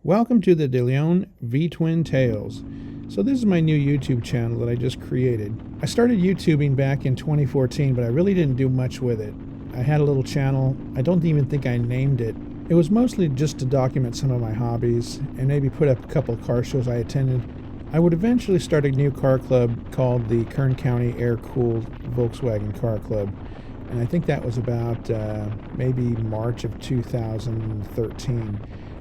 Welcome to the De Leon V-Twin Tales. So this is my new YouTube channel that I just created. I started YouTubing back in 2014, but I really didn't do much with it. I had a little channel. I don't even think I named it. It was mostly just to document some of my hobbies and maybe put up a couple of car shows I attended. I would eventually start a new car club called the Kern County Air-Cooled Volkswagen Car Club. And I think that was about maybe March of 2013.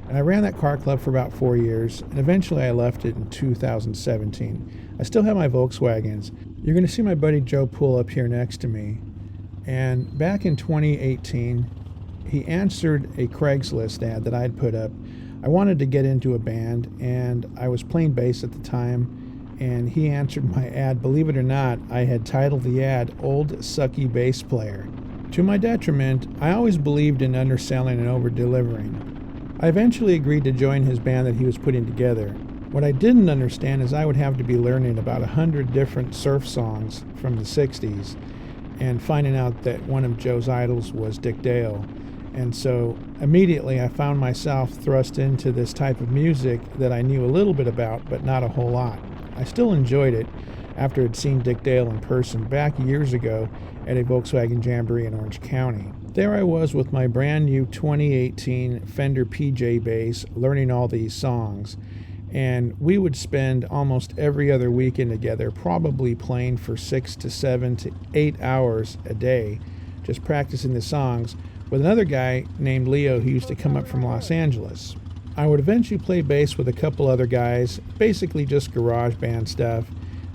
And I ran that car club for about 4 years, and eventually I left it in 2017. I still have my Volkswagens. You're going to see my buddy Joe pull up here next to me. And back in 2018, he answered a Craigslist ad that I'd put up. I wanted to get into a band, and I was playing bass at the time, and he answered my ad. Believe it or not, I had titled the ad, Old Sucky Bass Player. To my detriment, I always believed in underselling and over-delivering. I eventually agreed to join his band that he was putting together. What I didn't understand is I would have to be learning about 100 different surf songs from the 60s and finding out that one of Joe's idols was Dick Dale. And so immediately I found myself thrust into this type of music that I knew a little bit about, but not a whole lot. I still enjoyed it after I'd seen Dick Dale in person back years ago at a Volkswagen Jamboree in Orange County. There I was with my brand new 2018 Fender PJ bass, learning all these songs. And we would spend almost every other weekend together, probably playing for 6 to 7 to 8 hours a day, just practicing the songs, with another guy named Leo who used to come up from Los Angeles. I would eventually play bass with a couple other guys, basically just garage band stuff.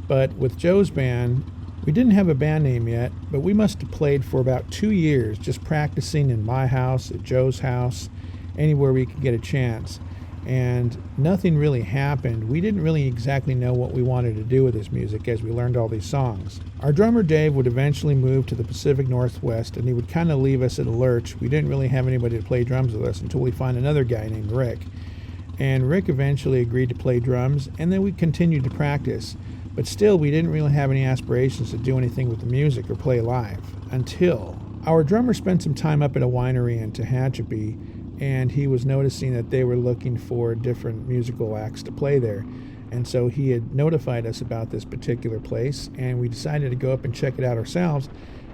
But with Joe's band, we didn't have a band name yet, but we must have played for about 2 years, just practicing in my house, at Joe's house, anywhere we could get a chance. And nothing really happened. We didn't really exactly know what we wanted to do with this music as we learned all these songs. Our drummer Dave would eventually move to the Pacific Northwest, and he would kind of leave us at a lurch. We didn't really have anybody to play drums with us until we found another guy named Rick. And Rick eventually agreed to play drums, and then we continued to practice. But still, we didn't really have any aspirations to do anything with the music or play live, until our drummer spent some time up at a winery in Tehachapi, and he was noticing that they were looking for different musical acts to play there. And so he had notified us about this particular place, and we decided to go up and check it out ourselves.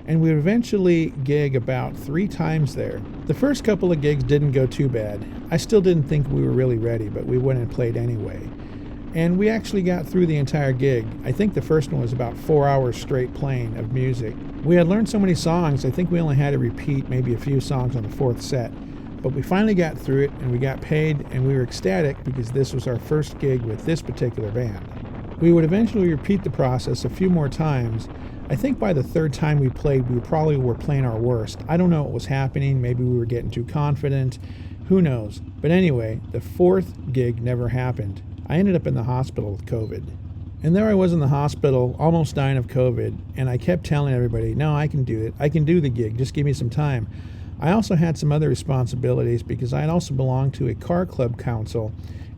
And we would eventually gig about 3 times there. The first couple of gigs didn't go too bad. I still didn't think we were really ready, but we went and played anyway. And we actually got through the entire gig. I think the first one was about 4 hours straight playing of music. We had learned so many songs, I think we only had to repeat maybe a few songs on the 4th set. But we finally got through it, and we got paid, and we were ecstatic because this was our first gig with this particular band. We would eventually repeat the process a few more times. I think by the 3rd time we played, we probably were playing our worst. I don't know what was happening. Maybe we were getting too confident. Who knows? But anyway, the 4th gig never happened. I ended up in the hospital with COVID. And there I was in the hospital, almost dying of COVID, and I kept telling everybody, no, I can do it. I can do the gig. Just give me some time. I also had some other responsibilities because I had also belonged to a car club council,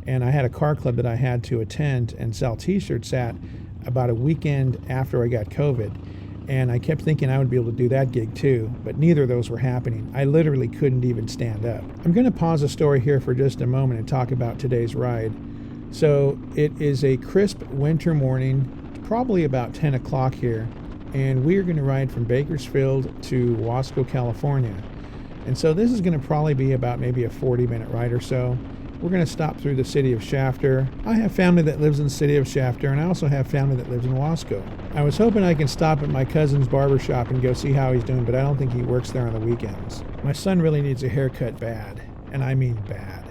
and I had a car club that I had to attend and sell t-shirts at about a weekend after I got COVID. And I kept thinking I would be able to do that gig too, but neither of those were happening. I literally couldn't even stand up. I'm going to pause the story here for just a moment and talk about today's ride. So it is a crisp winter morning, probably about 10 o'clock here, and we are going to ride from Bakersfield to Wasco, California. And so this is going to probably be about maybe a 40-minute ride or so. We're going to stop through the city of Shafter. I have family that lives in the city of Shafter, and I also have family that lives in Wasco. I was hoping I can stop at my cousin's barber shop and go see how he's doing, but I don't think he works there on the weekends. My son really needs a haircut bad, and I mean bad.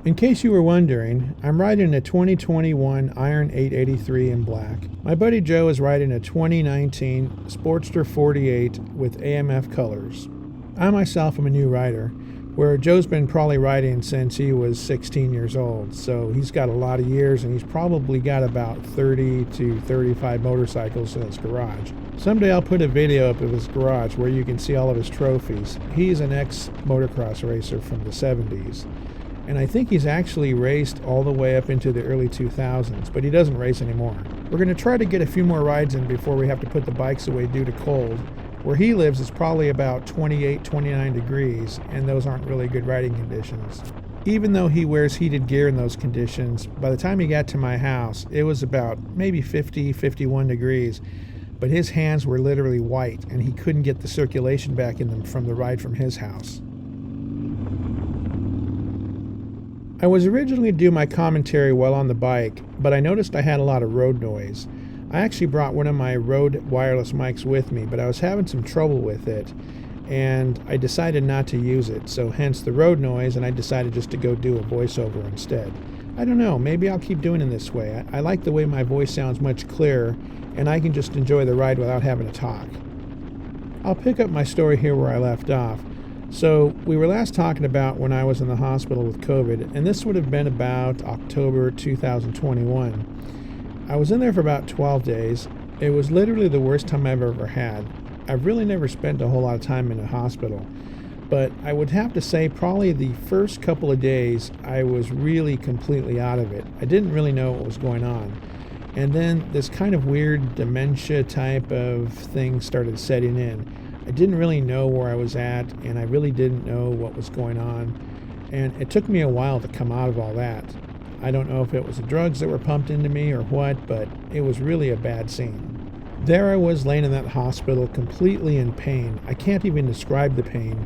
In case you were wondering, I'm riding a 2021 Iron 883 in black. My buddy Joe is riding a 2019 Sportster 48 with AMF colors. I myself am a new rider, where Joe's been probably riding since he was 16 years old, so he's got a lot of years, and he's probably got about 30 to 35 motorcycles in his garage. Someday I'll put a video up of his garage where you can see all of his trophies. He's an ex-motocross racer from the 70s, and I think he's actually raced all the way up into the early 2000s, but he doesn't race anymore. We're going to try to get a few more rides in before we have to put the bikes away due to cold. Where he lives is probably about 28, 29 degrees, and those aren't really good riding conditions. Even though he wears heated gear in those conditions, by the time he got to my house, it was about maybe 50, 51 degrees, but his hands were literally white and he couldn't get the circulation back in them from the ride from his house. I was originally to do my commentary while on the bike, but I noticed I had a lot of road noise. I actually brought one of my Rode wireless mics with me, but I was having some trouble with it, and I decided not to use it, so hence the road noise, and I decided just to go do a voiceover instead. I don't know, maybe I'll keep doing it this way. I like the way my voice sounds much clearer, and I can just enjoy the ride without having to talk. I'll pick up my story here where I left off. So we were last talking about when I was in the hospital with COVID, and this would have been about October 2021. I was in there for about 12 days. It was literally the worst time I've ever had. I've really never spent a whole lot of time in a hospital, but I would have to say probably the first couple of days I was really completely out of it. I didn't really know what was going on. And then this kind of weird dementia type of thing started setting in. I didn't really know where I was at, and I really didn't know what was going on. And it took me a while to come out of all that. I don't know if it was the drugs that were pumped into me or what, but it was really a bad scene. There I was laying in that hospital completely in pain. I can't even describe the pain,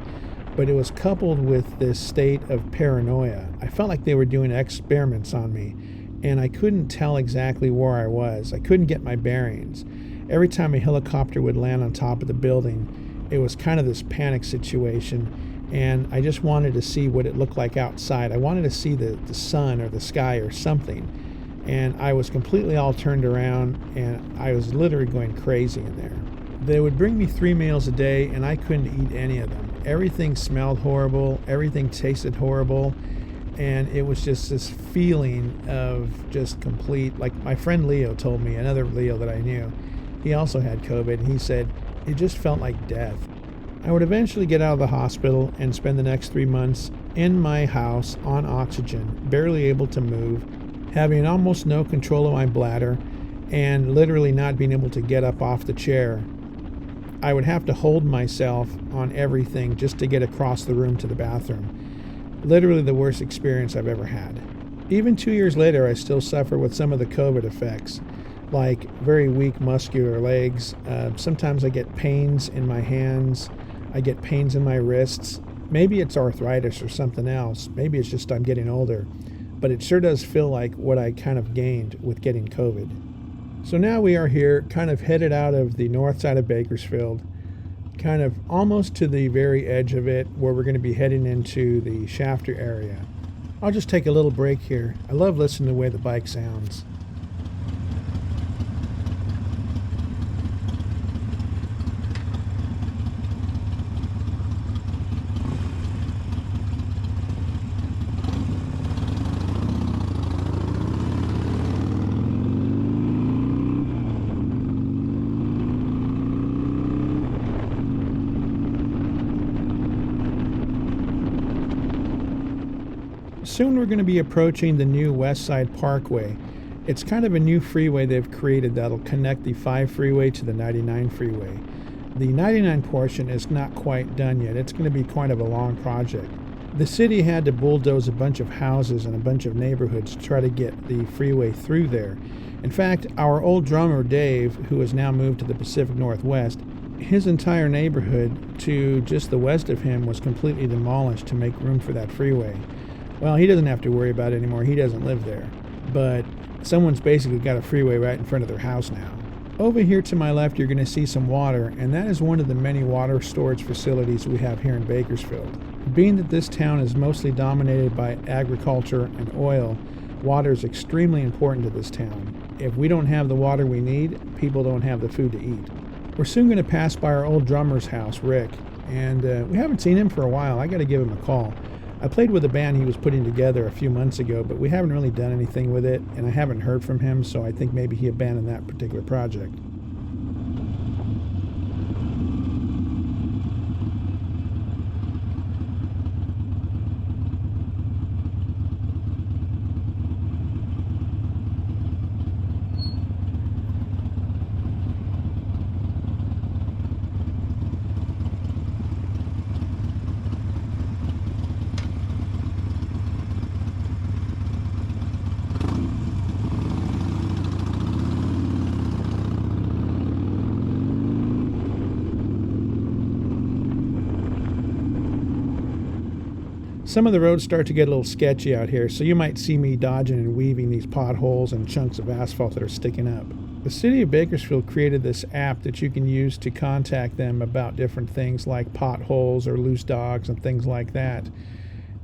but it was coupled with this state of paranoia. I felt like they were doing experiments on me, and I couldn't tell exactly where I was. I couldn't get my bearings. Every time a helicopter would land on top of the building, it was kind of this panic situation, and I just wanted to see what it looked like outside. I wanted to see the sun or the sky or something, and I was completely all turned around, and I was literally going crazy in there. They would bring me 3 meals a day, and I couldn't eat any of them. Everything smelled horrible, everything tasted horrible, and it was just this feeling of just complete, like my friend Leo told me, another Leo that I knew, he also had COVID, and he said it just felt like death. I would eventually get out of the hospital and spend the next 3 months in my house on oxygen, barely able to move, having almost no control of my bladder, and literally not being able to get up off the chair. I would have to hold myself on everything just to get across the room to the bathroom. Literally the worst experience I've ever had. Even 2 years later, I still suffer with some of the COVID effects, like very weak muscular legs. Sometimes I get pains in my hands. I get pains in my wrists. Maybe it's arthritis or something else. Maybe it's just I'm getting older. But it sure does feel like what I kind of gained with getting COVID. So now we are here, kind of headed out of the north side of Bakersfield, kind of almost to the very edge of it, where we're going to be heading into the Shafter area. I'll just take a little break here. I love listening to the way the bike sounds. Soon we're going to be approaching the new West Side Parkway. It's kind of a new freeway they've created that'll connect the 5 freeway to the 99 freeway. The 99 portion is not quite done yet. It's going to be quite of a long project. The city had to bulldoze a bunch of houses and a bunch of neighborhoods to try to get the freeway through there. In fact, our old drummer Dave, who has now moved to the Pacific Northwest, his entire neighborhood to just the west of him was completely demolished to make room for that freeway. Well, he doesn't have to worry about it anymore. He doesn't live there. But someone's basically got a freeway right in front of their house now. Over here to my left, you're going to see some water, and that is one of the many water storage facilities we have here in Bakersfield. Being that this town is mostly dominated by agriculture and oil, water is extremely important to this town. If we don't have the water we need, people don't have the food to eat. We're soon going to pass by our old drummer's house, Rick, and we haven't seen him for a while. I got to give him a call. I played with a band he was putting together a few months ago, but we haven't really done anything with it, and I haven't heard from him, so I think maybe he abandoned that particular project. Some of the roads start to get a little sketchy out here, so you might see me dodging and weaving these potholes and chunks of asphalt that are sticking up. The city of Bakersfield created this app that you can use to contact them about different things like potholes or loose dogs and things like that.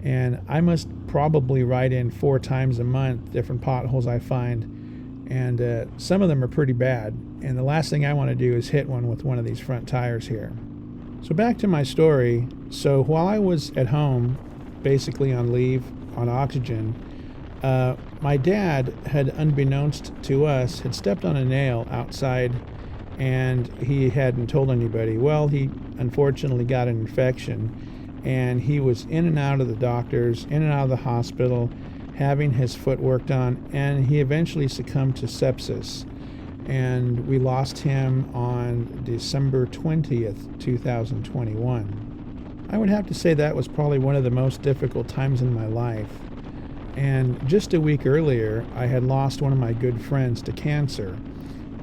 And I must probably write in 4 times a month different potholes I find, and some of them are pretty bad. And the last thing I want to do is hit one with one of these front tires here. So back to my story. So while I was at home, basically on leave, on oxygen, my dad had, unbeknownst to us, had stepped on a nail outside, and he hadn't told anybody. Well, he unfortunately got an infection, and he was in and out of the doctors, in and out of the hospital, having his foot worked on, and he eventually succumbed to sepsis. And we lost him on December 20th, 2021. I would have to say that was probably one of the most difficult times in my life. And just a week earlier, I had lost one of my good friends to cancer.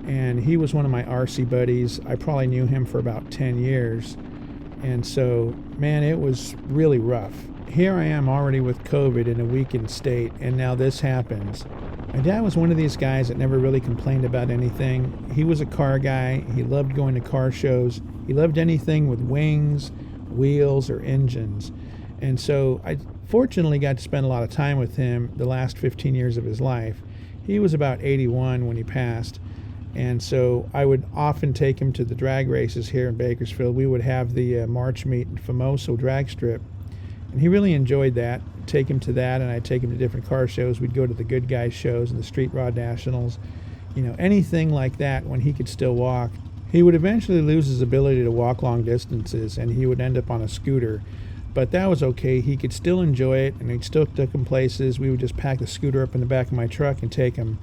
And he was one of my RC buddies. I probably knew him for about 10 years. And so, man, it was really rough. Here I am already with COVID in a weakened state, and now this happens. My dad was one of these guys that never really complained about anything. He was a car guy. He loved going to car shows. He loved anything with wings, wheels, or engines. And so I fortunately got to spend a lot of time with him the last 15 years of his life. He was about 81 when he passed. And so I would often take him to the drag races here in Bakersfield. We would have the March Meet and Famoso drag strip. And he really enjoyed that. Take him to that, and I'd take him to different car shows. We'd go to the Good Guys shows and the Street Rod Nationals. You know, anything like that when he could still walk. He would eventually lose his ability to walk long distances, and he would end up on a scooter. But that was okay. He could still enjoy it, and he still took him places. We would just pack the scooter up in the back of my truck and take him.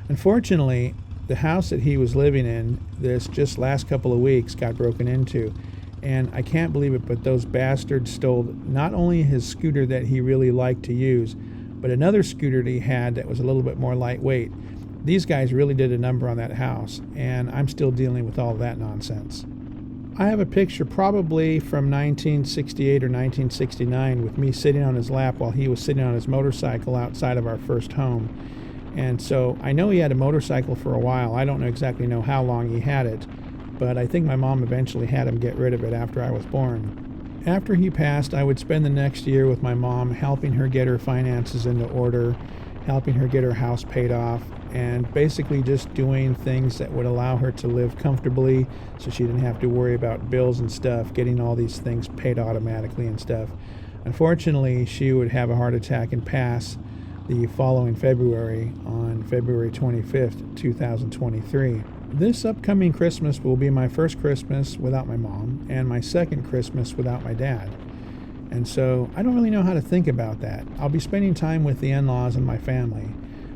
Unfortunately, the house that he was living in this just last couple of weeks got broken into. And I can't believe it, but those bastards stole not only his scooter that he really liked to use, but another scooter that he had that was a little bit more lightweight. These guys really did a number on that house, and I'm still dealing with all of that nonsense. I have a picture probably from 1968 or 1969 with me sitting on his lap while he was sitting on his motorcycle outside of our first home. And so I know he had a motorcycle for a while. I don't exactly know how long he had it, but I think my mom eventually had him get rid of it after I was born. After he passed, I would spend the next year with my mom, helping her get her finances into order, helping her get her house paid off, and basically just doing things that would allow her to live comfortably so she didn't have to worry about bills and stuff, getting all these things paid automatically and stuff. Unfortunately, she would have a heart attack and pass the following February, on February 25th, 2023. This upcoming Christmas will be my first Christmas without my mom and my second Christmas without my dad. And so I don't really know how to think about that. I'll be spending time with the in-laws and my family,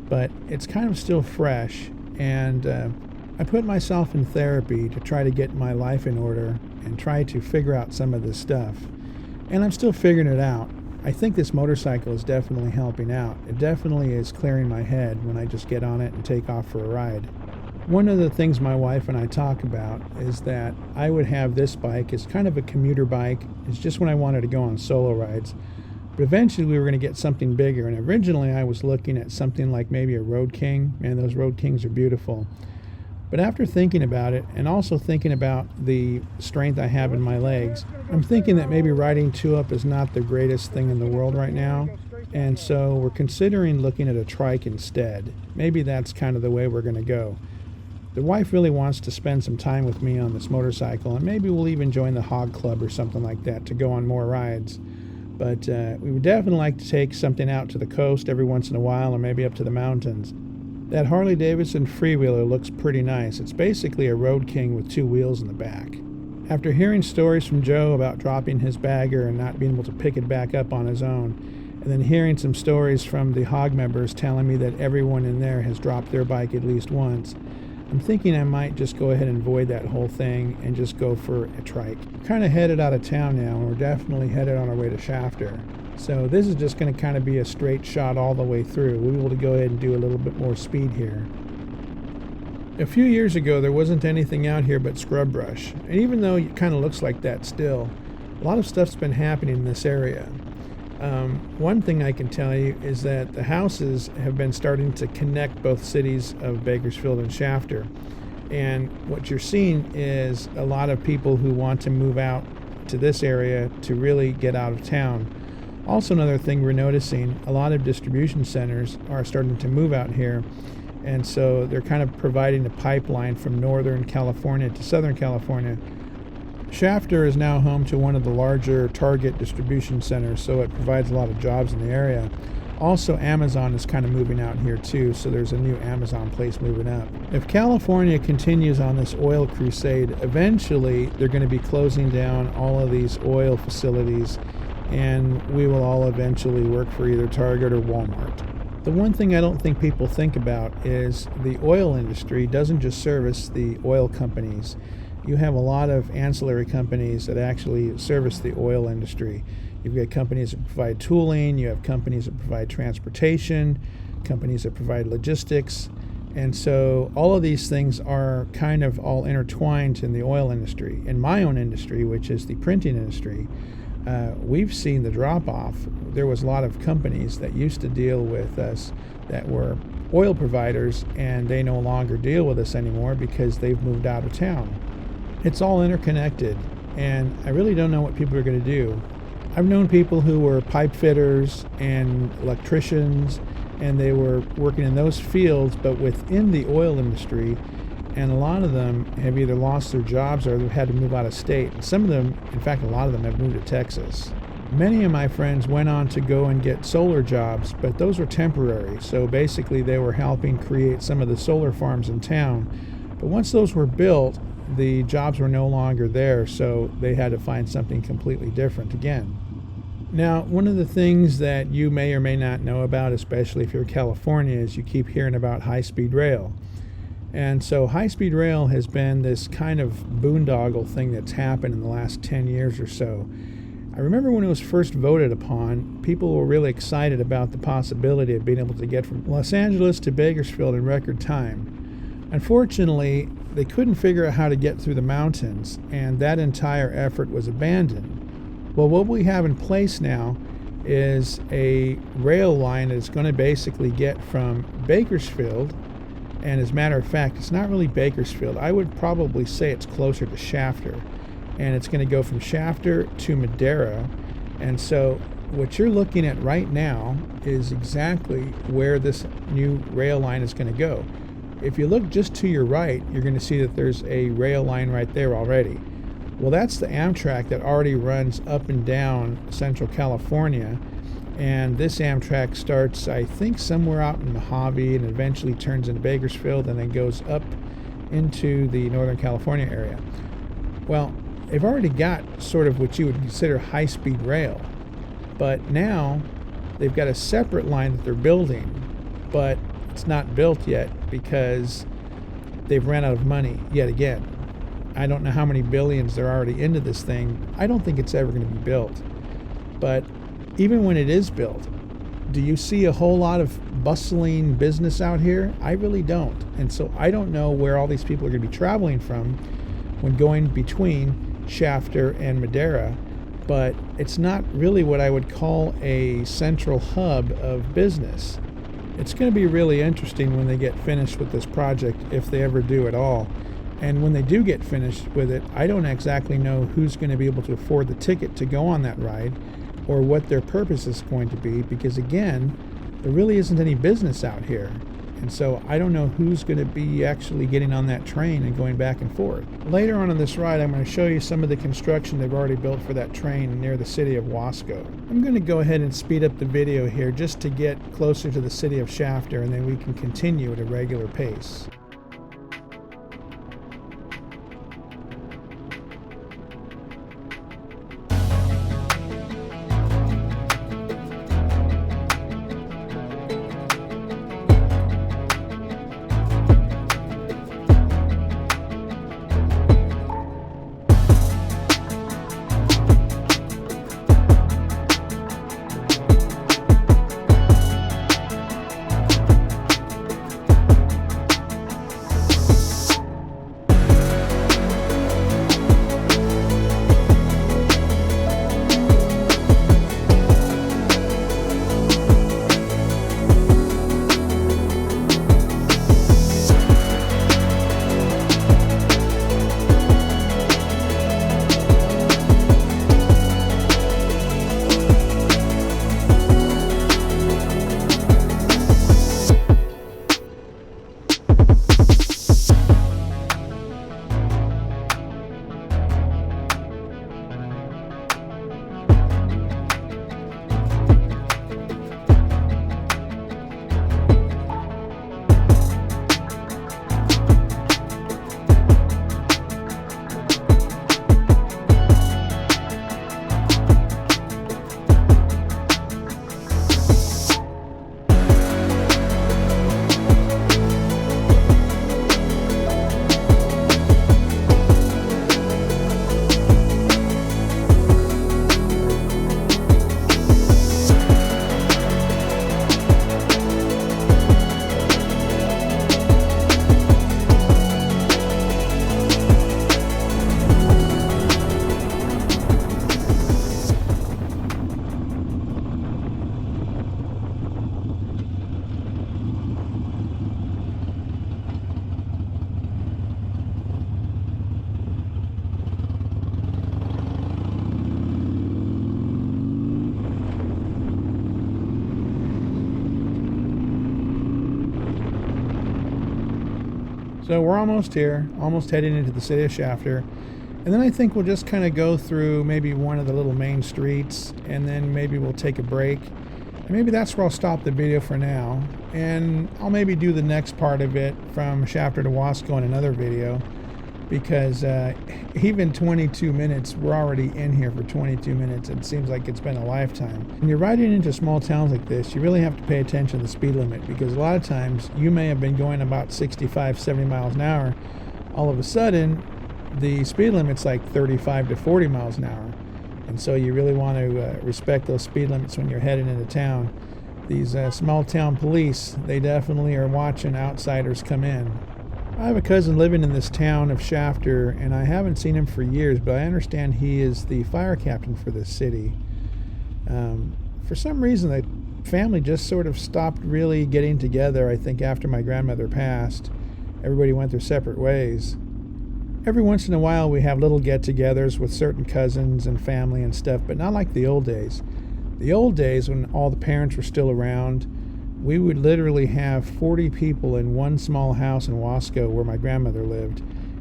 but it's kind of still fresh. And I put myself in therapy to try to get my life in order and try to figure out some of this stuff. And I'm still figuring it out. I think this motorcycle is definitely helping out. It definitely is clearing my head when I just get on it and take off for a ride. One of the things my wife and I talk about is that I would have this bike as kind of a commuter bike. It's just when I wanted to go on solo rides. But eventually we were going to get something bigger. And originally I was looking at something like maybe a Road King. Man, those Road Kings are beautiful. But after thinking about it, and also thinking about the strength I have in my legs, I'm thinking that maybe riding 2-up is not the greatest thing in the world right now. And so we're considering looking at a trike instead. Maybe that's kind of the way we're going to go. The wife really wants to spend some time with me on this motorcycle, and maybe we'll even join the Hog Club or something like that to go on more rides. But we would definitely like to take something out to the coast every once in a while, or maybe up to the mountains. That Harley-Davidson freewheeler looks pretty nice. It's basically a Road King with 2 wheels in the back. After hearing stories from Joe about dropping his bagger and not being able to pick it back up on his own, and then hearing some stories from the Hog members telling me that everyone in there has dropped their bike at least once, I'm thinking I might just go ahead and avoid that whole thing and just go for a trike. We're kind of headed out of town now, and we're definitely headed on our way to Shafter. So this is just going to kind of be a straight shot all the way through. We'll be able to go ahead and do a little bit more speed here. A few years ago, there wasn't anything out here but scrub brush. And even though it kind of looks like that still, a lot of stuff's been happening in this area. One thing I can tell you is that the houses have been starting to connect both cities of Bakersfield and Shafter. And what you're seeing is a lot of people who want to move out to this area to really get out of town. Also, another thing we're noticing, a lot of distribution centers are starting to move out here. And so they're kind of providing a pipeline from Northern California to Southern California. Shafter is now home to one of the larger Target distribution centers, so it provides a lot of jobs in the area. Also, Amazon is kind of moving out here too, so there's a new Amazon place moving up. If California continues on this oil crusade, eventually they're going to be closing down all of these oil facilities, and we will all eventually work for either Target or Walmart. The one thing I don't think people think about is the oil industry doesn't just service the oil companies. You have a lot of ancillary companies that actually service the oil industry. You've got companies that provide tooling, you have companies that provide transportation, companies that provide logistics, and so all of these things are kind of all intertwined in the oil industry. In my own industry, which is the printing industry, we've seen the drop-off. There was a lot of companies that used to deal with us that were oil providers, and they no longer deal with us anymore because they've moved out of town. It's all interconnected, and I really don't know what people are going to do. I've known people who were pipe fitters and electricians, and they were working in those fields, but within the oil industry, and a lot of them have either lost their jobs or they've had to move out of state. And some of them, in fact, a lot of them have moved to Texas. Many of my friends went on to go and get solar jobs, but those were temporary. So basically they were helping create some of the solar farms in town. But once those were built, the jobs were no longer there, so they had to find something completely different again. Now, one of the things that you may or may not know about, especially if you're in California, is you keep hearing about high-speed rail. And so high-speed rail has been this kind of boondoggle thing that's happened in the last 10 years or so. I remember when it was first voted upon, people were really excited about the possibility of being able to get from Los Angeles to Bakersfield in record time. Unfortunately, they couldn't figure out how to get through the mountains, and that entire effort was abandoned. Well, what we have in place now is a rail line that's going to basically get from Bakersfield, and as a matter of fact, it's not really Bakersfield. I would probably say it's closer to Shafter, and it's going to go from Shafter to Madera. And so what you're looking at right now is exactly where this new rail line is going to go. If you look just to your right, you're going to see that there's a rail line right there already. Well, that's the Amtrak that already runs up and down Central California. And this Amtrak starts, I think, somewhere out in Mojave and eventually turns into Bakersfield and then goes up into the Northern California area. Well, they've already got sort of what you would consider high-speed rail. But now they've got a separate line that they're building, but it's not built yet because they've ran out of money yet again. I don't know how many billions they're already into this thing. I don't think it's ever going to be built. But even when it is built, do you see a whole lot of bustling business out here? I really don't. And so I don't know where all these people are going to be traveling from when going between Shafter and Madera. But it's not really what I would call a central hub of business. It's going to be really interesting when they get finished with this project, if they ever do at all. And when they do get finished with it, I don't exactly know who's going to be able to afford the ticket to go on that ride or what their purpose is going to be, because again, there really isn't any business out here. And so I don't know who's going to be actually getting on that train and going back and forth. Later on in this ride, I'm going to show you some of the construction they've already built for that train near the city of Wasco. I'm going to go ahead and speed up the video here just to get closer to the city of Shafter, and then we can continue at a regular pace. So we're almost here, almost heading into the city of Shafter. And then I think we'll just kind of go through maybe one of the little main streets, and then maybe we'll take a break. And maybe that's where I'll stop the video for now. And I'll maybe do the next part of it from Shafter to Wasco in another video, because even 22 minutes, we're already in here for 22 minutes. It seems like it's been a lifetime. When you're riding into small towns like this, you really have to pay attention to the speed limit, because a lot of times you may have been going about 65, 70 miles an hour. All of a sudden, the speed limit's like 35 to 40 miles an hour. And so you really want to respect those speed limits when you're heading into town. These small town police, they definitely are watching outsiders come in. I have a cousin living in this town of Shafter, and I haven't seen him for years, but I understand he is the fire captain for this city. For some reason, the family just sort of stopped really getting together, I think, after my grandmother passed. Everybody went their separate ways. Every once in a while we have little get-togethers with certain cousins and family and stuff, but not like the old days. The old days, when all the parents were still around, we would literally have 40 people in one small house in Wasco where my grandmother lived,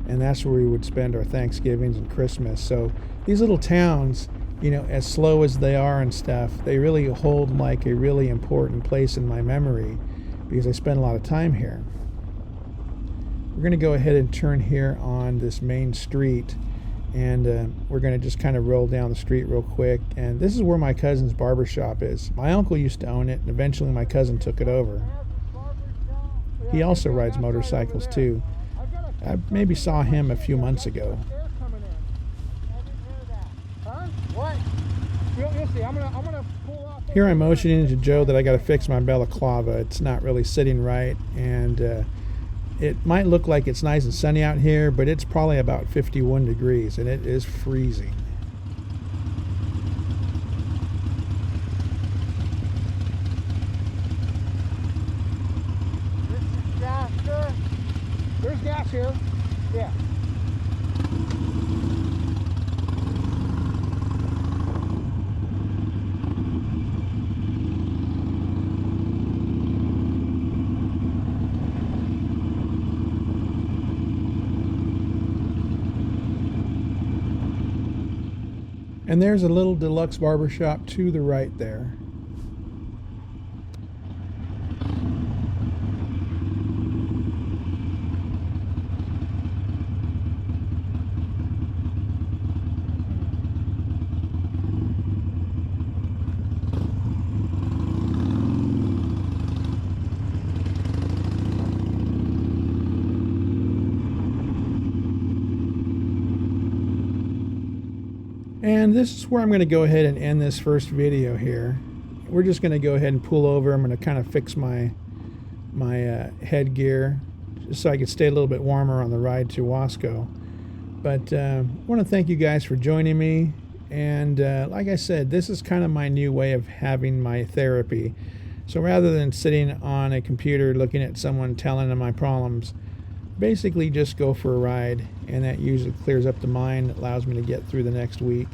and that's where we would spend our Thanksgivings and Christmas. So these little towns, you know, as slow as they are and stuff, they really hold like a really important place in my memory, because I spent a lot of time here. We're going to go ahead and turn here on this main street, and we're going to just kind of roll down the street real quick. And this is where my cousin's barber shop is. My uncle used to own it, and eventually my cousin took it over. He also rides motorcycles too. I maybe saw him a few months ago. Here I'm motioning to Joe that I got to fix my balaclava. It's not really sitting right, and it might look like it's nice and sunny out here, but it's probably about 51 degrees, and it is freezing. This is Shafter. There's gas here. Yeah. And there's a little deluxe barber shop to the right there. And this is where I'm going to go ahead and end this first video here. We're just going to go ahead and pull over. I'm going to kind of fix my headgear just so I can stay a little bit warmer on the ride to Wasco. But I want to thank you guys for joining me. And like I said, this is kind of my new way of having my therapy. So rather than sitting on a computer looking at someone telling them my problems, basically just go for a ride, and that usually clears up the mind, allows me to get through the next week.